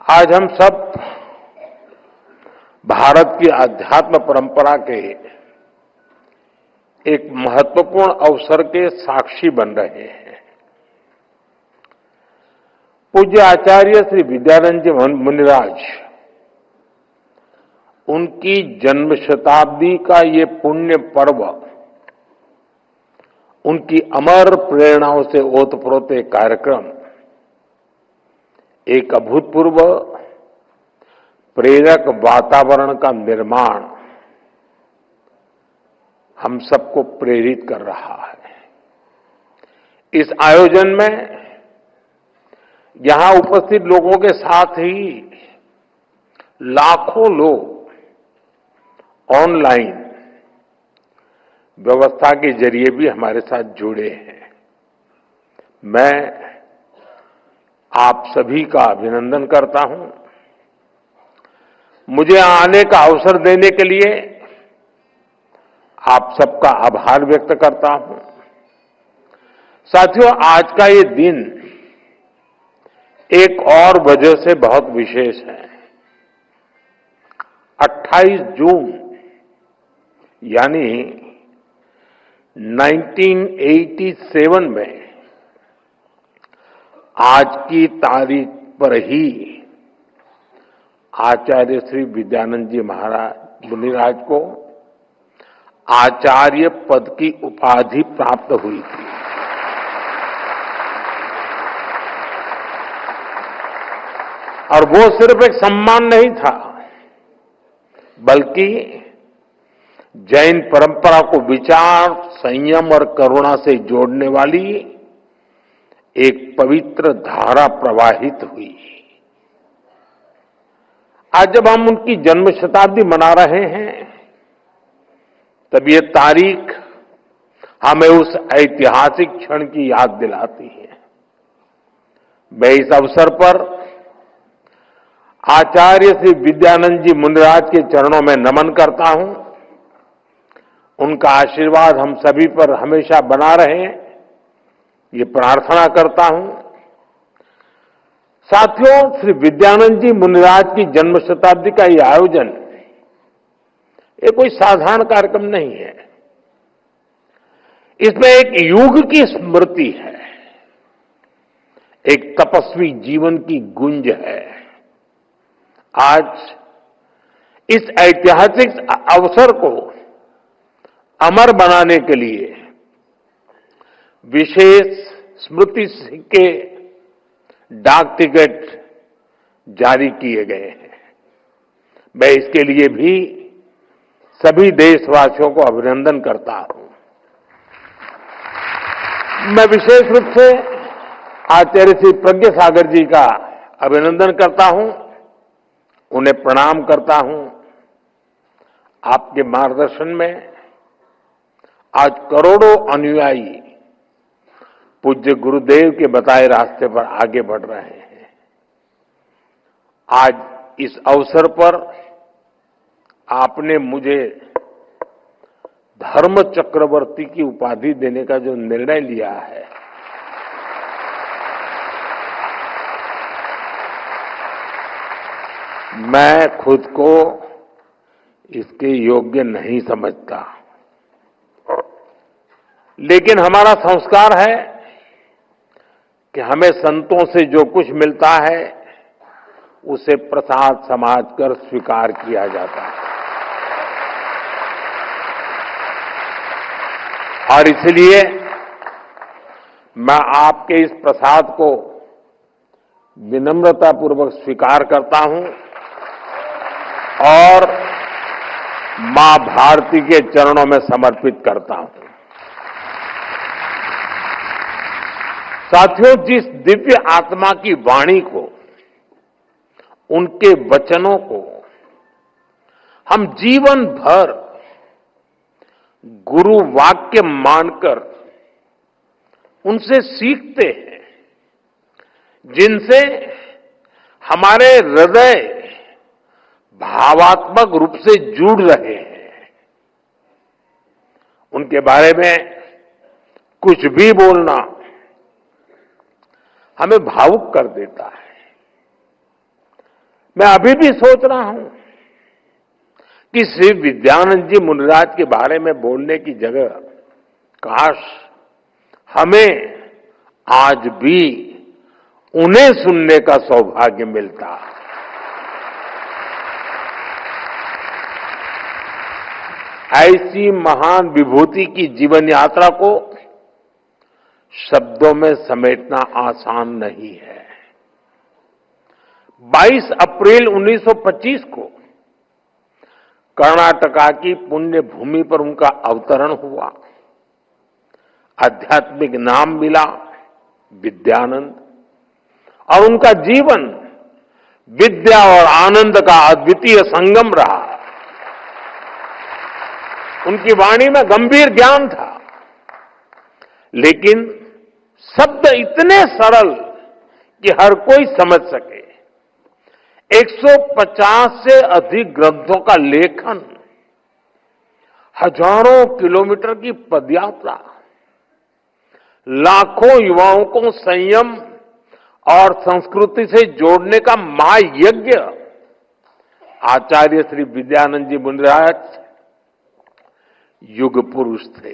आज हम सब भारत की आध्यात्म परंपरा के एक महत्वपूर्ण अवसर के साक्षी बन रहे हैं। पूज्य आचार्य श्री विद्यानंद जी मुनिराज, उनकी जन्म शताब्दी का ये पुण्य पर्व उनकी अमर प्रेरणाओं से ओतप्रोत एक कार्यक्रम, एक अभूतपूर्व प्रेरक वातावरण का निर्माण हम सबको प्रेरित कर रहा है। इस आयोजन में यहां उपस्थित लोगों के साथ ही लाखों लोग ऑनलाइन व्यवस्था के जरिए भी हमारे साथ जुड़े हैं। मैं आप सभी का अभिनंदन करता हूं। मुझे आने का अवसर देने के लिए आप सबका आभार व्यक्त करता हूं। साथियों, आज का ये दिन एक और वजह से बहुत विशेष है। 28 जून यानी 1987 में आज की तारीख पर ही आचार्य श्री विद्यानंद जी महाराज मुनिराज को आचार्य पद की उपाधि प्राप्त हुई थी। और वो सिर्फ एक सम्मान नहीं था, बल्कि जैन परंपरा को विचार, संयम और करुणा से जोड़ने वाली एक पवित्र धारा प्रवाहित हुई। आज जब हम उनकी जन्म शताब्दी मना रहे हैं, तब ये तारीख हमें उस ऐतिहासिक क्षण की याद दिलाती है। मैं इस अवसर पर आचार्य श्री विद्यानंद जी मुनिराज के चरणों में नमन करता हूं। उनका आशीर्वाद हम सभी पर हमेशा बना रहे, ये प्रार्थना करता हूं। साथियों, श्री विद्यानंद जी मुनिराज की जन्म शताब्दी का ये आयोजन ये कोई साधारण कार्यक्रम नहीं है। इसमें एक युग की स्मृति है, एक तपस्वी जीवन की गुंज है। आज इस ऐतिहासिक अवसर को अमर बनाने के लिए विशेष स्मृति सिक्के, डाक टिकट जारी किए गए हैं। मैं इसके लिए भी सभी देशवासियों को अभिनंदन करता हूं। मैं विशेष रूप से आचार्य श्री प्रज्ञ सागर जी का अभिनंदन करता हूं, उन्हें प्रणाम करता हूं। आपके मार्गदर्शन में आज करोड़ों अनुयायी पूज्य गुरुदेव के बताए रास्ते पर आगे बढ़ रहे हैं। आज इस अवसर पर आपने मुझे धर्म चक्रवर्ती की उपाधि देने का जो निर्णय लिया है, मैं खुद को इसके योग्य नहीं समझता, लेकिन हमारा संस्कार है कि हमें संतों से जो कुछ मिलता है उसे प्रसाद समझकर स्वीकार किया जाता है। और इसलिए मैं आपके इस प्रसाद को विनम्रतापूर्वक स्वीकार करता हूं और मां भारती के चरणों में समर्पित करता हूं। साथियों, जिस दिव्य आत्मा की वाणी को, उनके वचनों को हम जीवन भर गुरु वाक्य मानकर उनसे सीखते हैं, जिनसे हमारे हृदय भावात्मक रूप से जुड़ रहे हैं, उनके बारे में कुछ भी बोलना हमें भावुक कर देता है। मैं अभी भी सोच रहा हूं कि श्री विद्यानंद जी मुनिराज के बारे में बोलने की जगह काश हमें आज भी उन्हें सुनने का सौभाग्य मिलता। ऐसी महान विभूति की जीवन यात्रा को शब्दों में समेटना आसान नहीं है। 22 अप्रैल 1925 को कर्नाटका की पुण्य भूमि पर उनका अवतरण हुआ। आध्यात्मिक नाम मिला विद्यानंद, और उनका जीवन विद्या और आनंद का अद्वितीय संगम रहा। उनकी वाणी में गंभीर ज्ञान था, लेकिन शब्द इतने सरल कि हर कोई समझ सके। 150 से अधिक ग्रंथों का लेखन, हजारों किलोमीटर की पदयात्रा, लाखों युवाओं को संयम और संस्कृति से जोड़ने का महायज्ञ। आचार्य श्री विद्यानंद जी मुनिराज युग पुरुष थे,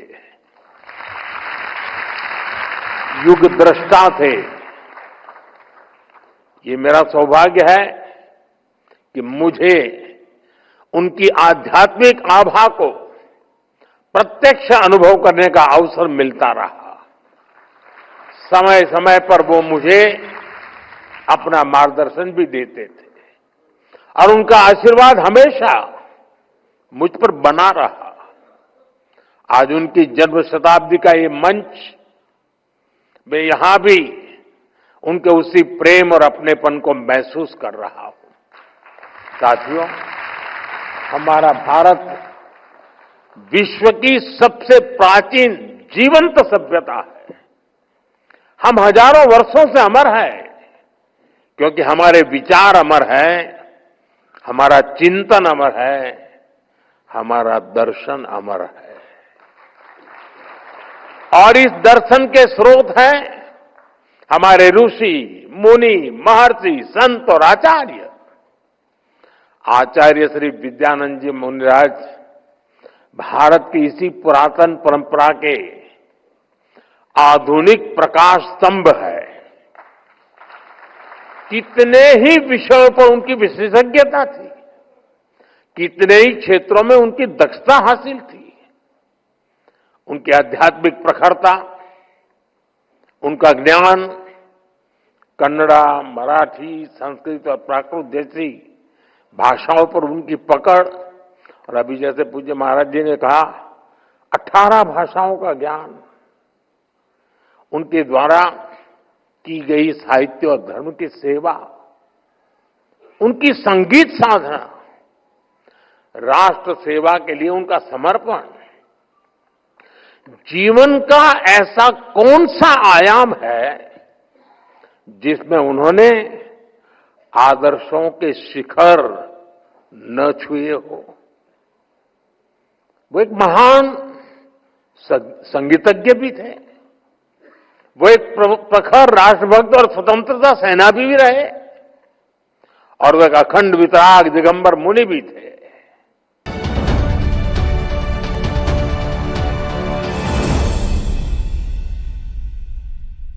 युग दृष्टा थे। ये मेरा सौभाग्य है कि मुझे उनकी आध्यात्मिक आभा को प्रत्यक्ष अनुभव करने का अवसर मिलता रहा। समय समय पर वो मुझे अपना मार्गदर्शन भी देते थे, और उनका आशीर्वाद हमेशा मुझ पर बना रहा। आज उनकी जन्म शताब्दी का ये मंच, मैं यहां भी उनके उसी प्रेम और अपनेपन को महसूस कर रहा हूं। साथियों, हमारा भारत विश्व की सबसे प्राचीन जीवंत सभ्यता है। हम हजारों वर्षों से अमर हैं, क्योंकि हमारे विचार अमर हैं, हमारा चिंतन अमर है, हमारा दर्शन अमर है। और इस दर्शन के स्रोत हैं हमारे ऋषि, मुनि, महर्षि, संत और आचार्य। आचार्य श्री विद्यानंद जी मुनिराज भारत की इसी पुरातन परंपरा के आधुनिक प्रकाश स्तंभ है। कितने ही विषयों पर उनकी विशेषज्ञता थी, कितने ही क्षेत्रों में उनकी दक्षता हासिल थी। उनकी आध्यात्मिक प्रखरता, उनका ज्ञान, कन्नड़ा, मराठी, संस्कृत और प्राकृत जैसी भाषाओं पर उनकी पकड़, और अभी जैसे पूज्य महाराज जी ने कहा 18 भाषाओं का ज्ञान, उनके द्वारा की गई साहित्य और धर्म की सेवा, उनकी संगीत साधना, राष्ट्र सेवा के लिए उनका समर्पण। जीवन का ऐसा कौन सा आयाम है जिसमें उन्होंने आदर्शों के शिखर न छुए हो। वो एक महान संगीतज्ञ भी थे, वो एक प्रखर राष्ट्रभक्त और स्वतंत्रता सेनानी भी रहे, और वो एक अखंड वितराग दिगंबर मुनि भी थे।